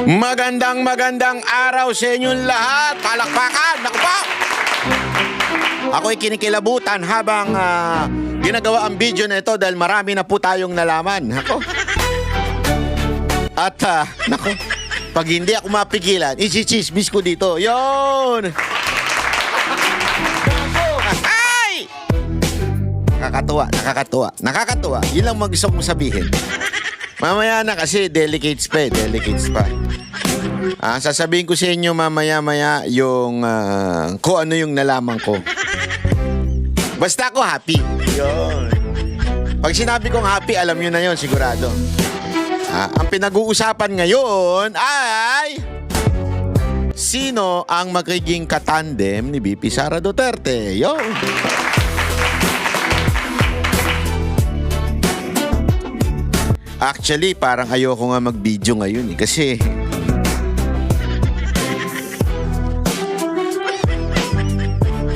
Magandang araw sa inyong lahat. Palakpakan, naku po. Ako'y kinikilabutan habang ginagawa ang video na ito dahil marami na po tayong nalaman. Ako. At naku, pag hindi ako mapigilan, isi-chismis ko dito. Yon. Ay! Nakakatuwa. Yun lang gusto kong sabihin. Mamaya na kasi delicates pa. Sasabihin ko sa inyo mamaya yung kung ano yung nalaman ko. Basta ako happy. Yun. Pag sinabi kong happy, alam nyo na yon sigurado. Ang pinag-uusapan ngayon ay sino ang magiging katandem ni VP Sara Duterte. Yun. Actually, parang ayoko nga mag-video ngayon kasi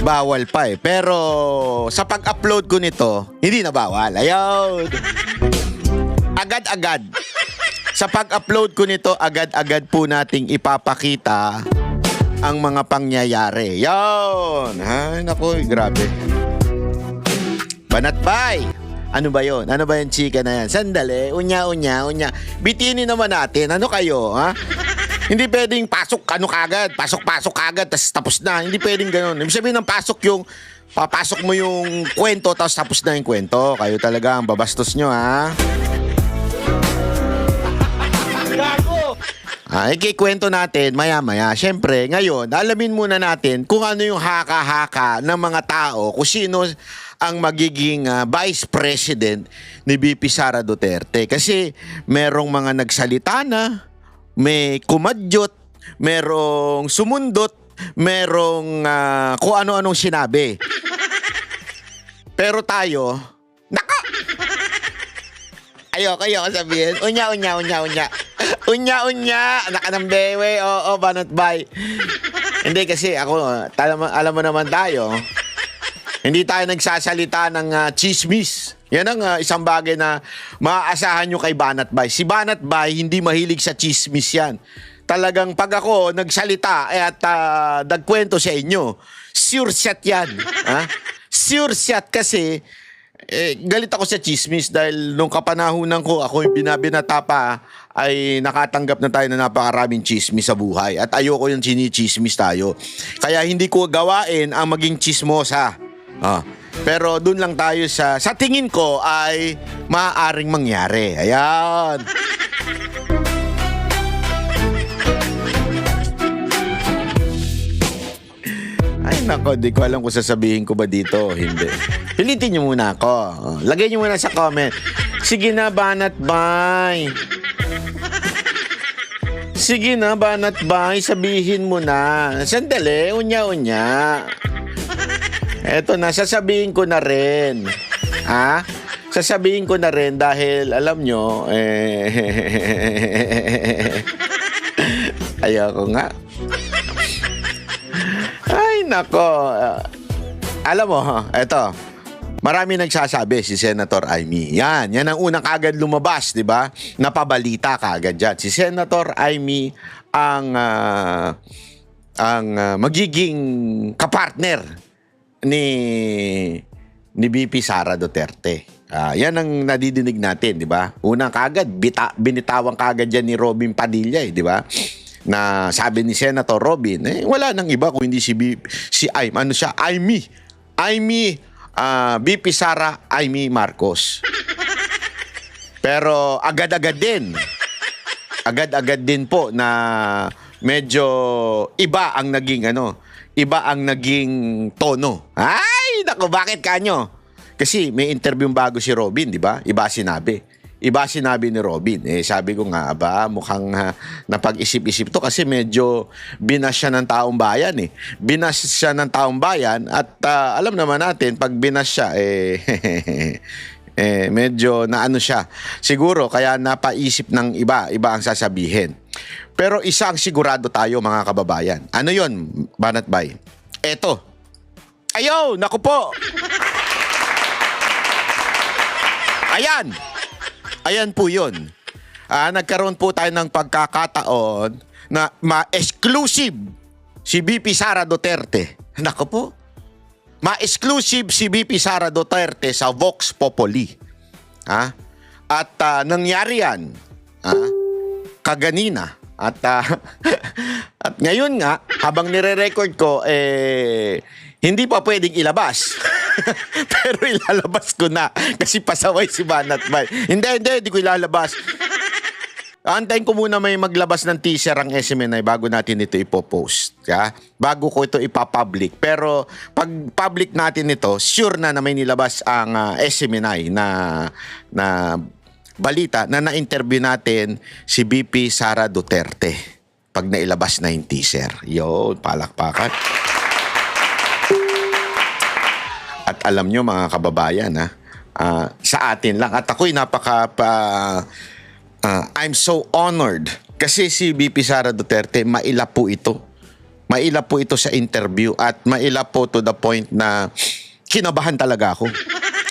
bawal pa eh. Pero sa pag-upload ko nito, hindi na bawal. Ayun. Agad-agad. Sa pag-upload ko nito, agad-agad po nating ipapakita ang mga pangyayari. Ayun. Ay, naku, grabe. Banatbay. Ano ba yon? Ano ba yung chika na yan? Sandali, unya. Bitinin naman natin. Ano kayo, ha? Hindi pwedeng pasok kagad, tas tapos na. Hindi pwedeng gano'n. Ibig sabihin ng pasok yung, papasok mo yung kwento, tapos tapos na yung kwento. Kayo talaga ang babastos nyo, ha? Gago! Ikikwento natin maya-maya. Siyempre, ngayon, alamin muna natin kung ano yung haka-haka ng mga tao, kung sino ang magiging Vice President ni VP Sara Duterte. Kasi merong mga nagsalita na, may kumadyot, merong sumundot, merong kung ano-anong sinabi. Pero tayo, nako! Ayoko sabihin. Unya. Nakanambewe, oo, banatbay. Hindi kasi ako, alam mo naman tayo, hindi tayo nagsasalita ng chismis. Yan ang isang bagay na maaasahan nyo kay Banatbay. Si Banatbay, hindi mahilig sa chismis yan. Talagang pag ako nagsalita at nagkwento sa inyo, sure shot yan. Sure shot kasi galit ako sa chismis dahil nung kapanahunan ko, ako yung binabinata pa, ay nakatanggap na tayo na napakaraming chismis sa buhay. At ayoko yung chinichismis tayo. Kaya hindi ko gawain ang maging chismosa. Pero dun lang tayo sa tingin ko ay maaaring mangyari. Ayan. Ay nako, di ko alam kung sasabihin ko ba dito o hindi. Pilitin nyo muna ako. Lagay nyo muna sa comment. Sige na, Banatbay. Sige na, Banatbay. Sabihin mo na. Sandali, unya. Eto na, sasabihin ko na rin. Sasabihin ko na rin dahil alam nyo, ayoko nga. Ay, nako. Alam mo, eto, marami nagsasabi si Senator Amy. Yan ang unang kagad lumabas, di ba? Napabalita kagad dyan. Si Senator Amy ang magiging kapartner ni VP Sara Duterte. Yan ang nadidinig natin, di ba? Unang kagad, binitawang kagad dyan ni Robin Padilla, di ba? Na sabi ni Senator Robin, wala nang iba kung hindi si Amy. VP Sara Amy Marcos. Pero agad-agad din po na medyo iba ang naging tono. Ay, naku, bakit kanyo? Kasi may interview bago si Robin, di ba? Iba sinabi ni Robin. Sabi ko nga, mukhang napag-isip-isip to kasi medyo binas siya ng taong bayan Binas siya ng taong bayan at alam naman natin, pag binas siya, medyo naano siya. Siguro, kaya napaisip ng iba ang sasabihin. Pero isa ang sigurado tayo, mga kababayan. Ano yon, Banatbay? Eto. Ayaw, naku po. Ayan po yun. nagkaroon po tayo ng pagkakataon na ma-exclusive si VP Sara Duterte. Nako po. Ma-exclusive si VP Sara Duterte sa Vox Populi. At nangyari yan kaganina. At at ngayon nga, habang nire-record ko, hindi pa pwedeng ilabas. Pero ilalabas ko na kasi pasaway si Banat Bay. Hindi ko ilalabas. Antayin ko muna may maglabas ng teaser ang SMNI bago natin ito ipopost. Bago ko ito ipapublic. Pero pag public natin ito, sure na may nilabas ang SMNI na balita na na-interview natin si BP Sara Duterte pag nailabas na yung teaser. Yo, palakpakan. At alam nyo mga kababayan, sa atin lang. At ako'y I'm so honored kasi si BP Sara Duterte, mailap po ito. Mailap po ito sa interview at mailap po to the point na kinabahan talaga ako.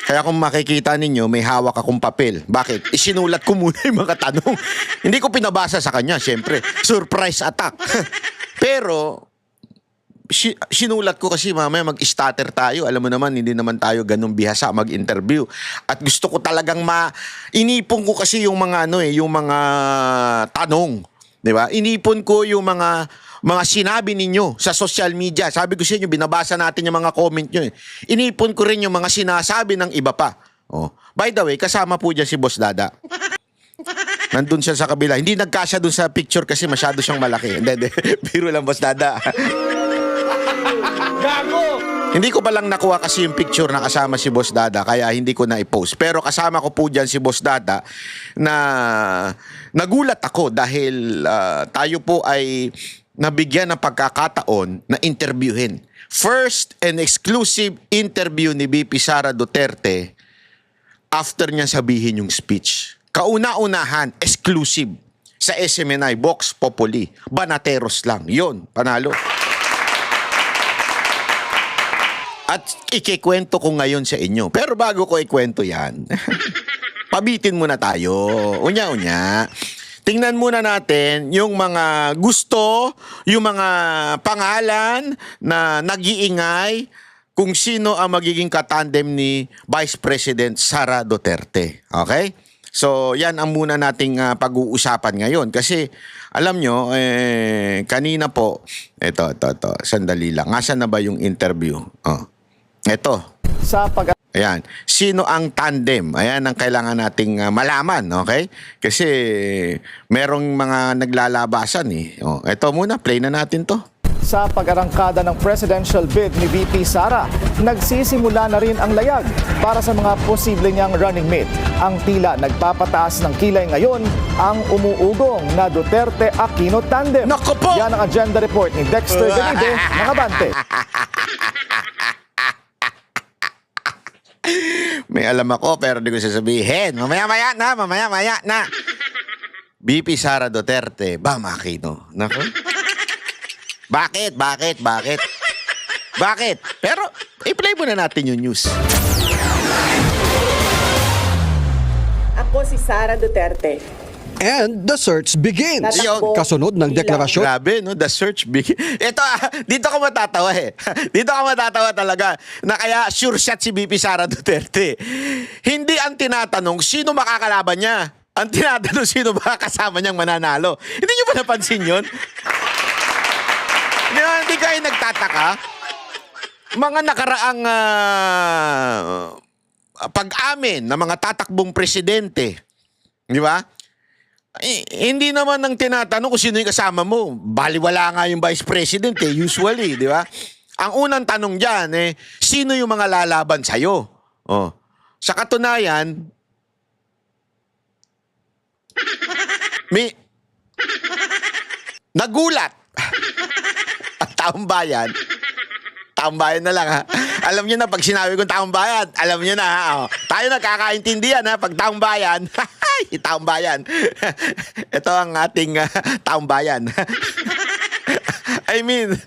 Kaya kung makikita ninyo, may hawak akong papel. Bakit? Isinulat ko muna yung mga tanong. Hindi ko pinabasa sa kanya, syempre. Surprise attack. Pero sinulat ko kasi mamaya mag-stutter tayo. Alam mo naman, hindi naman tayo ganun bihasa mag-interview. At gusto ko talagang inipon ko kasi yung mga yung mga tanong, 'di ba? Inipon ko yung mga sinabi ninyo sa social media. Sabi ko sa inyo, binabasa natin yung mga comment nyo. Inipon ko rin yung mga sinasabi ng iba pa. By the way, kasama po dyan si Boss Dada. Nandun siya sa kabila. Hindi nagkasya dun sa picture kasi masyado siyang malaki. Hindi. Biro lang, Boss Dada. Gago! Hindi ko palang nakuha kasi yung picture na kasama si Boss Dada, kaya hindi ko na i-post. Pero kasama ko po dyan si Boss Dada na nagulat ako dahil tayo po ay nabigyan ng pagkakataon na interviewin. First and exclusive interview ni BP Sara Duterte after niya sabihin yung speech. Kauna-unahan, exclusive sa SMNI, Vox Populi. Banateros lang. Yon, panalo. At ikikwento ko ngayon sa inyo. Pero bago ko ikwento yan, pabitin muna tayo. Unya-unya. Tingnan muna natin yung mga gusto, yung mga pangalan na nag-iingay kung sino ang magiging katandem ni Vice President Sara Duterte. Okay? So, yan ang muna nating pag-uusapan ngayon. Kasi, alam nyo, kanina po, ito, sandali lang. Nasaan na ba yung interview? Ito. Ayan. Sino ang tandem? Ayan ang kailangan nating malaman, okay? Kasi merong mga naglalabasan eh. Ito muna, play na natin to. Sa pag-arangkada ng presidential bid ni VP Sara, nagsisimula na rin ang layag para sa mga posible niyang running mate. Ang tila nagpapataas ng kilay ngayon ang umuugong na Duterte-Aquino tandem. Naku po! Yan ang agenda report ni Dexter Galide ng Abante. May alam ako pero di ko sasabihin. Mamaya-maya na. BP Sara Duterte, Bam Aquino. Naku. Bakit? Pero i-play muna natin yung news. Ako si Sara Duterte. And the search begins. Tatakbo. Kasunod ng deklarasyon. Grabe, no? The search begins. Ito, dito ka matatawa eh. Dito ka matatawa talaga na kaya sure shot si BP Sara Duterte. Hindi ang tinatanong sino makakalaban niya. Ang tinatanong sino ba kasama niyang mananalo. Hindi niyo ba napansin yun? Hindi kayo nagtataka? Mga nakaraang pag-amin ng mga tatakbong presidente. Di ba? Hindi naman ang tinatanong kung sino yung kasama mo. Baliwala nga yung vice president usually, di ba? Ang unang tanong dyan, sino yung mga lalaban sa'yo? Sa katunayan, may nagulat at taong bayan na lang ha. Alam niyo na pag sinabi kong taong bayan, alam niyo na ha. Tayo nagkakaintindihan ha pag taong bayan. Taong bayan. Ito ang ating taong bayan. I mean,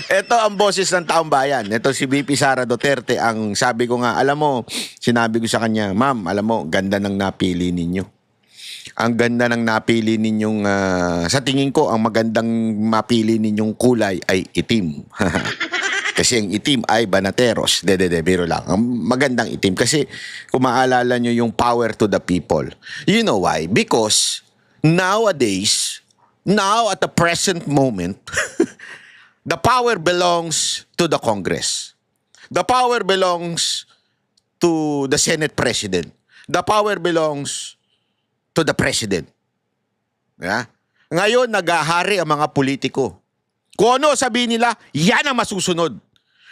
ito ang boses ng taong bayan. Ito si BP Sara Duterte. Ang sabi ko nga, alam mo, sinabi ko sa kanya, ma'am, alam mo, ganda ng napili ninyo. ang ganda ng napili ninyong, sa tingin ko, ang magandang mapili ninyong kulay ay itim. Kasi ang itim ay banateros. Biro lang. Ang magandang itim. Kasi kung maalala nyo yung power to the people. You know why? Because nowadays, now at the present moment, the power belongs to the Congress. The power belongs to the Senate President. The power belongs to the President. Yeah? Ngayon, naghahari ang mga politiko. Kung ano sabihin nila, yan ang masusunod.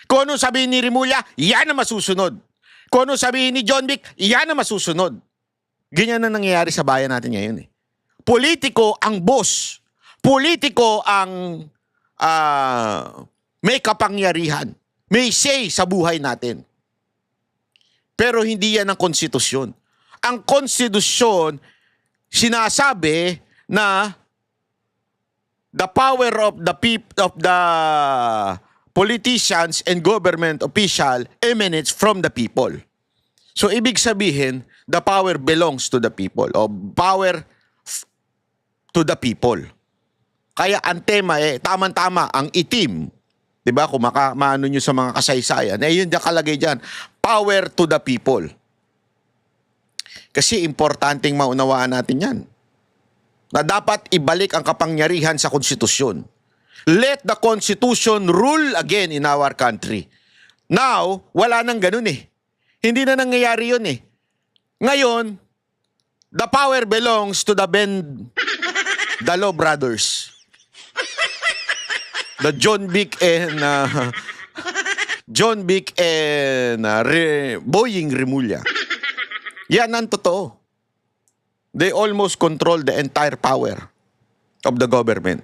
Kung ano sabihin ni Remulla, yan ang masusunod. Kung ano sabihin ni John Vic, yan ang masusunod. Ganyan na nangyayari sa bayan natin ngayon. Politiko ang boss. Politiko ang may kapangyarihan. May say sa buhay natin. Pero hindi yan ang konstitusyon. Ang konstitusyon, sinasabi na the power of the politicians and government official emanates from the people. So, ibig sabihin, the power belongs to the people o power to the people. Kaya ang tema tama-tama, ang itim. Diba? Kung maano nyo sa mga kasaysayan, yun nakalagay dyan. Power to the people. Kasi importanteng maunawaan natin yan. Na dapat ibalik ang kapangyarihan sa konstitusyon. Let the Constitution rule again in our country. Now, wala nang ganun Hindi na nangyayari yun Ngayon, the power belongs to the Dalo brothers. The John Vic and Boying Remulla. Yan ang totoo. They almost control the entire power of the government.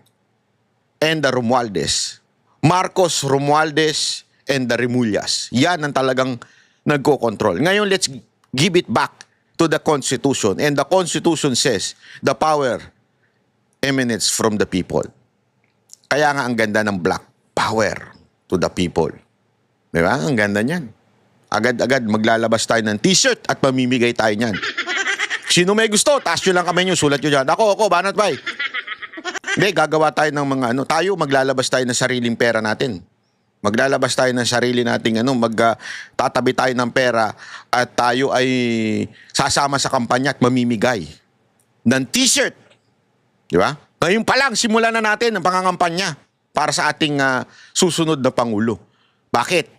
And the Romualdez. Marcos, Romualdez, and the Remullas. Yan ang talagang nagko-control. Ngayon, let's give it back to the Constitution. And the Constitution says, the power emanates from the people. Kaya nga ang ganda ng black power to the people. Di ba? Ang ganda niyan. Agad-agad maglalabas tayo ng t-shirt at mamimigay tayo niyan. Sino may gusto, taas nyo lang kamay nyo, sulat nyo dyan. Ako, Banat Bay. Hindi, gagawa tayo ng mga tayo maglalabas tayo ng sariling pera natin. Maglalabas tayo ng sarili nating tatabi tayo ng pera at tayo ay sasama sa kampanya at mamimigay ng t-shirt. Di ba? Ngayon pa lang, simulan na natin ang pangangampanya para sa ating susunod na Pangulo. Bakit?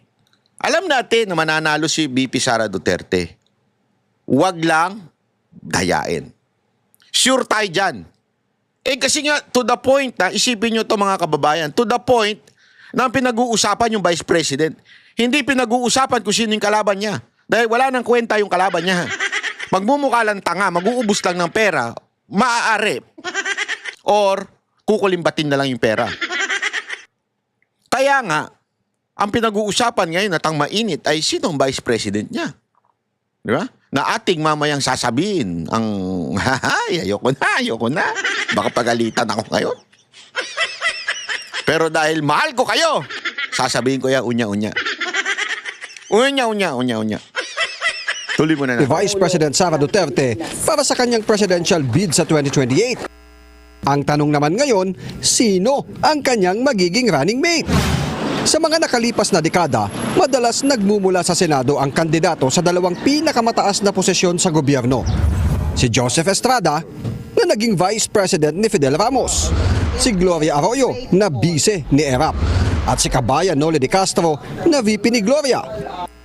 Alam natin na mananalo si VP Sara Duterte. Huwag lang dayain. Sure tayo dyan. Kasi nga, to the point na, isipin nyo to mga kababayan, to the point na pinag-uusapan yung Vice President. Hindi pinag-uusapan kung sino yung kalaban niya. Dahil wala nang kwenta yung kalaban niya. Magmumukha lang tanga, mag-uubos lang ng pera, maaari. Or, kukulimbatin na lang yung pera. Kaya nga, ang pinag-uusapan ngayon at ang mainit ay sinong Vice President niya. Di ba? Na ating mamayang sasabihin ang, ayoko na. Baka pagalitan ako ngayon. Pero dahil mahal ko kayo, sasabihin ko yan, unya-unya. Unya. Tuloy mo na Ni Vice President Sara Duterte para sa kanyang presidential bid sa 2028. Ang tanong naman ngayon, sino ang kanyang magiging running mate? Sa mga nakalipas na dekada, madalas nagmumula sa Senado ang kandidato sa dalawang pinakamataas na posisyon sa gobyerno. Si Joseph Estrada, na naging Vice President ni Fidel Ramos. Si Gloria Arroyo, na Vice ni ERAP. At si Kabayan Noli de Castro, na VP ni Gloria.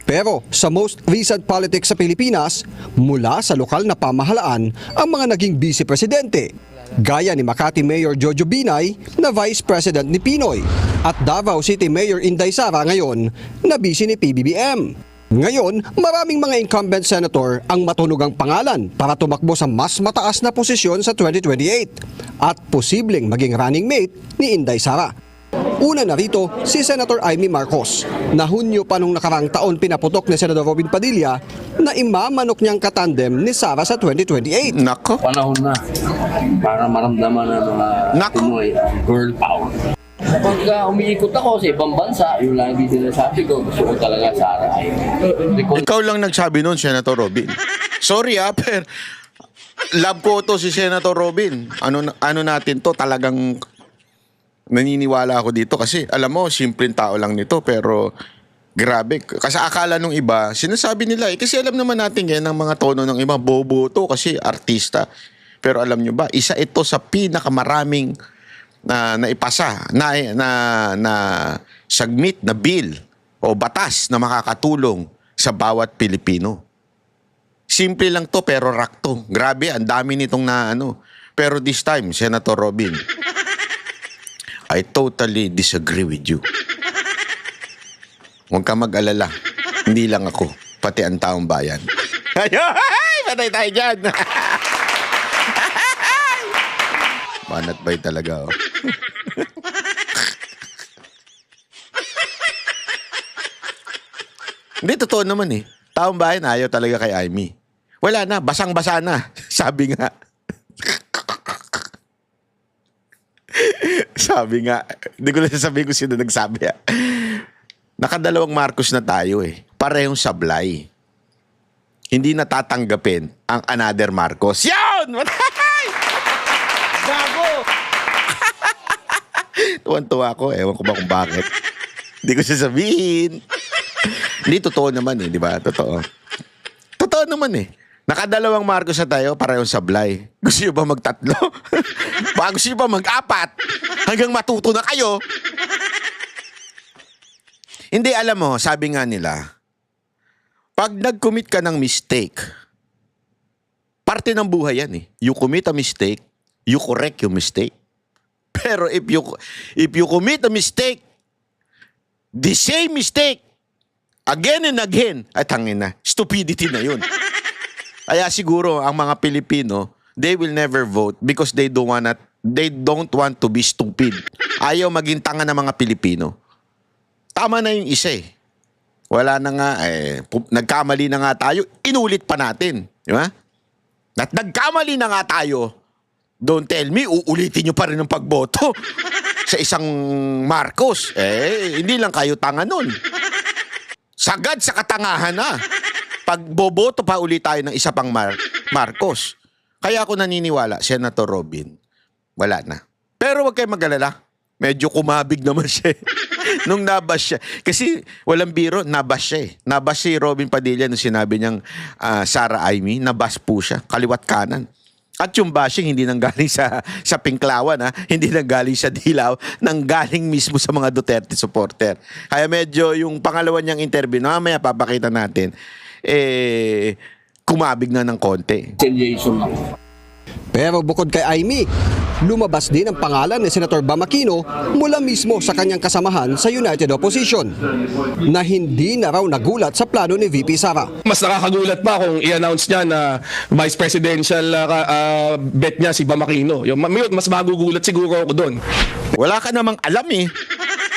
Pero sa most recent politics sa Pilipinas, mula sa lokal na pamahalaan ang mga naging Vice Presidente. Gaya ni Makati Mayor Jojo Binay na Vice President ni Pinoy at Davao City Mayor Inday Sara ngayon na Vice ni PBBM. Ngayon, maraming mga incumbent senator ang matunugang pangalan para tumakbo sa mas mataas na posisyon sa 2028 at posibleng maging running mate ni Inday Sara. Una na rito si Senator Amy Marcos na Hunyo pa nung nakarang taon pinaputok ni Senador Robin Padilla na imamanok niyang katandem ni Sara sa 2028. Nako. Panahon na para maramdaman ng mga Pinoy ang girl power. Kapag umiikot ako sa ibang bansa, yung lagi sinasabi ko, gusto ko talaga Sara ay Ikaw lang nagsabi nun, Senator Robin. Sorry pero love ko to si Senator Robin. Ano natin to, talagang naniniwala ako dito kasi alam mo, simpleng tao lang nito pero grabe. Kasi akala nung iba, sinasabi nila kasi alam naman natin yan ng mga tono ng iba, bobo to kasi artista. Pero alam nyo ba, isa ito sa pinakamaraming naipasa, na submit na bill o batas na makakatulong sa bawat Pilipino. Simple lang to pero rakto. Grabe, ang dami nitong Pero this time, Senator Robin, I totally disagree with you. Huwag ka mag-alala. Hindi lang ako, pati ang taong bayan. Ay, patay tayo dyan. Banat bay talaga, oh. Hindi, totoo naman eh. Taong bayan ayaw talaga kay Amy. Wala na, basang-basa na. Sabi nga. Sabi nga. Hindi ko na sasabihin kung sino nagsabi. Nakadalawang Marcos na tayo eh. Parehong sablay. Hindi natatanggapin ang another Marcos. Yun! Gago! Tuwan-tuwa ako. Ewan ko ba kung bakit. Hindi ko sasabihin. Hindi, totoo naman eh. Di ba? Totoo. Totoo naman eh. Nakadalawang Marcos na tayo, parehong sablay. Gusto nyo ba magtatlo? Gusto nyo ba mag-apat? Hanggang matuto na kayo? Hindi, alam mo, sabi nga nila, pag nag-commit ka ng mistake, parte ng buhay yan eh. You commit a mistake, you correct your mistake. Pero if you commit a mistake, the same mistake, again and again, ay tangin na, stupidity na yun. Kaya siguro ang mga Pilipino, they will never vote because they don't want to be stupid. Ayaw maging tanga ng mga Pilipino. Tama na yung isa eh. Wala na nga, nagkamali na nga tayo, inulit pa natin. Di ba? At nagkamali na nga tayo, don't tell me, uulitin nyo pa rin ang pagboto sa isang Marcos. Hindi lang kayo tanga nun. Sagad sa katangahan na. Pag boboto pa ulit tayo ng isa pang Marcos. Kaya ako naniniwala, Senator Robin, wala na. Pero wag kayo mag-alala. Medyo kumabig naman siya. Nung nabas siya. Kasi walang biro, nabas siya eh. Nabas si Robin Padilla nung sinabi niyang Sara Amy, nabas po siya, kaliwat kanan. At yung bashing hindi nanggaling sa Pinklawan, ha? Hindi nanggaling sa Dilaw, nanggaling mismo sa mga Duterte supporter. Kaya medyo yung pangalawa niyang interview, mamaya papakita natin, kumabig na ng konti. Retaliation ako. Pero bukod kay Amy, lumabas din ang pangalan ni Senator Bam Aquino mula mismo sa kanyang kasamahan sa United Opposition na hindi na raw nagulat sa plano ni VP Sara. Mas nakakagulat pa kung i-announce niya na vice presidential bet niya si Bam Aquino. Mas magugulat siguro ako doon. Wala ka namang alam eh.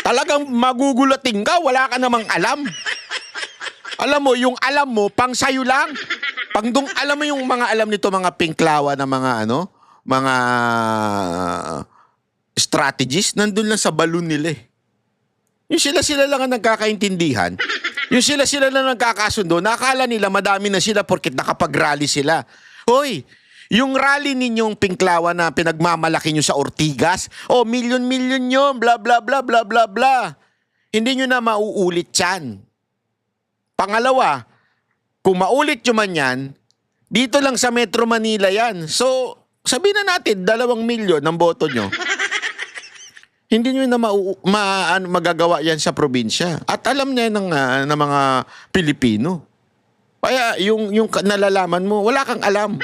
Talagang magugulating ka, wala ka namang alam. Alam mo, yung alam mo, pang sayo lang. Alam mo yung mga alam nito, mga Pinklawan na mga mga strategies, nandun lang sa balon nila eh. Yung sila lang ang nagkakaintindihan. Yung sila lang nagkakasundo. Nakala nila madami na sila porket nakapag-rally sila. Hoy, yung rally ninyong Pinklawan na pinagmamalaki nyo sa Ortigas, milyon-milyon nyo, bla bla bla bla bla bla. Hindi nyo na mauulit yan. Pangalawa, kung maulit nyo man yan, dito lang sa Metro Manila yan. So, sabihin na natin, 2 milyon ng boto nyo. Hindi nyo na magagawa yan sa probinsya. At alam niya ng mga Pilipino. Kaya yung nalalaman mo, wala kang alam.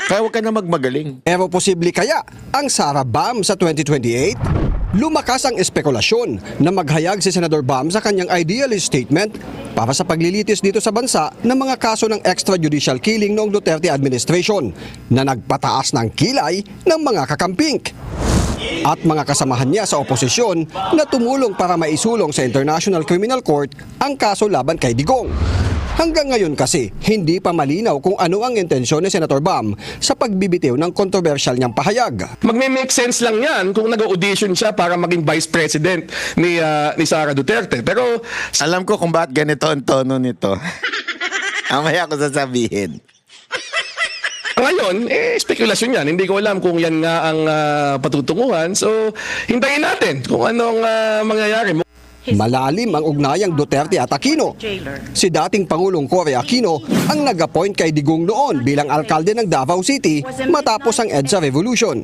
Kaya huwag ka na magmagaling. Pero posible kaya ang Sara Bam sa 2028? Lumakas ang espekulasyon na maghayag si Senador Bam sa kanyang idealist statement para sa paglilitis dito sa bansa ng mga kaso ng extrajudicial killing noong Duterte administration na nagpataas ng kilay ng mga kakampink. At mga kasamahan niya sa oposisyon na tumulong para maisulong sa International Criminal Court ang kaso laban kay Digong. Hanggang ngayon kasi, hindi pa malinaw kung ano ang intensyon ni Senator Bam sa pagbibitiw ng kontrobersyal niyang pahayag. Magme-make sense lang yan kung nag-audition siya para maging vice president ni Sara Duterte. Pero Alam ko kung bakit ganito ang tono nito. Amaya ko sasabihin. Ngayon, spekulasyon yan. Hindi ko alam kung yan nga ang patutunguhan. So, hintayin natin kung anong mangyayari. Malalim ang ugnayang Duterte at Aquino. Si dating Pangulong Cory Aquino ang nag-appoint kay Digong noon bilang alkalde ng Davao City matapos ang EDSA Revolution.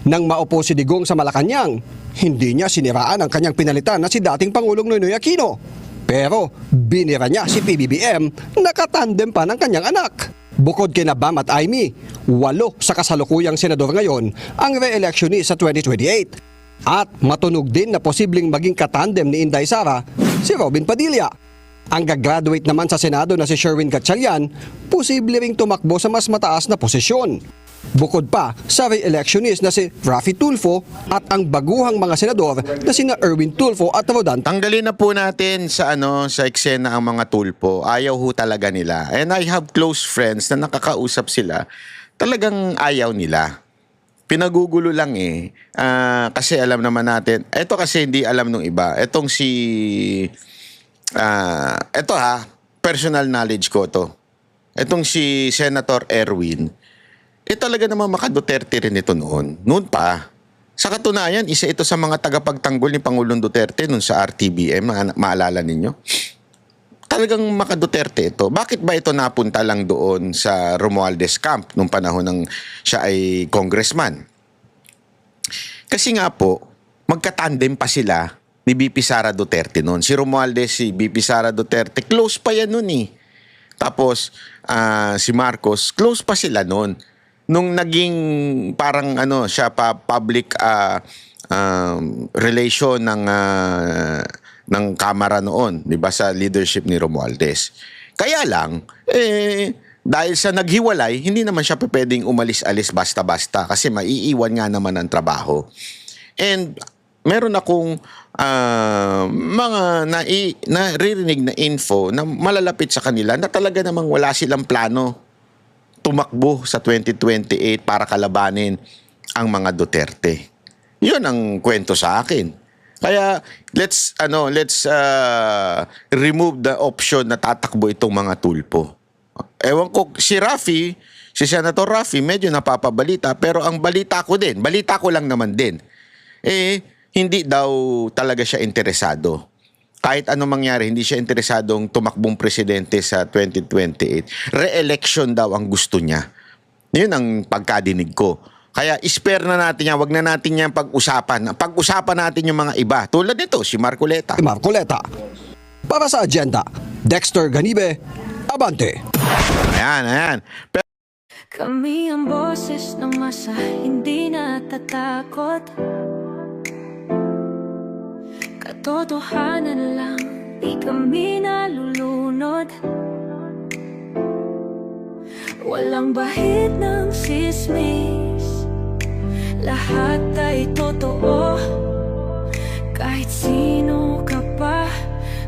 Nang maupo si Digong sa Malacanang, hindi niya siniraan ang kanyang pinalitan na si dating Pangulong Noynoy Aquino. Pero binira niya si PBBM, nakatandem pa ng kanyang anak. Bukod kina Bam at Amy, 8 sa kasalukuyang senador ngayon ang re-electionist sa 2028. At matunog din na posibleng maging katandem ni Inday Sara si Robin Padilla. Ang gagraduate naman sa Senado na si Sherwin Gatchalian, posible ring tumakbo sa mas mataas na posisyon. Bukod pa sa re-electionist na si Raffy Tulfo at ang baguhang mga senador na sina Erwin Tulfo at Rodan. Tanggalin na po natin sa sa eksena ang mga tulpo. Ayaw ho talaga nila. And I have close friends na nakakausap sila. Talagang ayaw nila. Pinagugulo lang kasi alam naman natin. Ito kasi hindi alam nung iba. Etong personal knowledge ko to. Etong si Senator Erwin, talaga naman maka-Duterte rin ito noon. Noon pa. Sa katunayan, isa ito sa mga tagapagtanggol ni Pangulong Duterte noon sa RTBM, maalala ninyo? Talagang maka-Duterte ito. Bakit ba ito napunta lang doon sa Romualdez Camp nung panahon ng siya ay congressman? Kasi nga po, magkatandem pa sila ni BP Sara Duterte noon. Si Romualdez, si BP Sara Duterte, close pa yan noon eh. Tapos, si Marcos, close pa sila noon. Nung naging parang siya pa public relation ng Kamara noon, 'di ba, sa leadership ni Romualdez. Kaya lang dahil sa naghiwalay, hindi naman siya pwedeng umalis-alis basta-basta kasi maiiwan nga naman ang trabaho. And meron akong mga naririnig na info na malalapit sa kanila na talaga namang wala silang plano tumakbo sa 2028 para kalabanin ang mga Duterte. 'Yun ang kwento sa akin. Kaya let's remove the option na tatakbo itong mga tulpo. Ewan ko, si Senator Raffy, medyo napapabalita, pero ang balita ko lang naman din, hindi daw talaga siya interesado. Kahit anong mangyari, hindi siya interesadong tumakbong presidente sa 2028. Re-election daw ang gusto niya. Yun ang pagkadinig ko. Kaya spare na natin yan, wag na natin yan pag-usapan. Pag-usapan natin yung mga iba. Tulad nito, si Marcoleta. Para sa agenda, Dexter Ganibe, Abante. Ayan. Kami ang boses ng masa, hindi natatakot. Katotohanan lang, di kami nalulunod. Walang bahid ng sismis, lahat ay totoo. Kahit sino ka pa,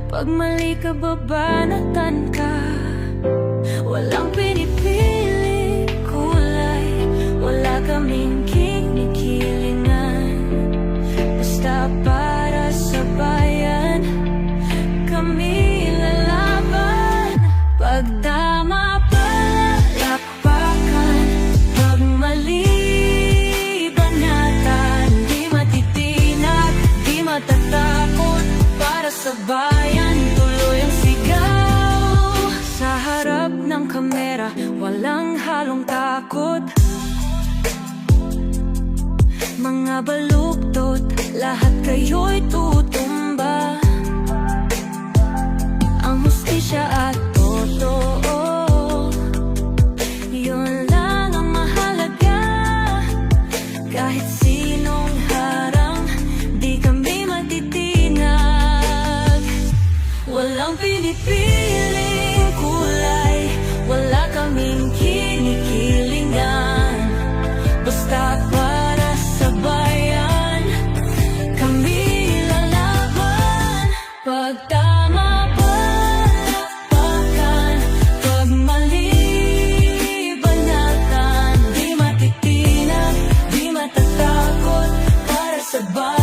pag mali ka babanatan ka. Walang pinipili kulay, wala kaming kinikilingan. Basta para sa bayan, kami lalaban. Pagtama palapakan, pag mali banatan. Di matitinag, di matatakot. Para sa bayan, tuloy ang sigaw. Sa harap ng kamera, walang halong takot. Mga baluktot, lahat kayo'y tutumba. Ang hustisya at totoo, yun lang ang mahalaga. Kahit sinong harang, di kami matitinag. Walang pinipiling kulay, wala kaming kinikilingan. Basta para sa bayan, kami lalaban. Pagtama palapakan, pag mali banatan. Di matitinag, di matatakot. Para sa bayan.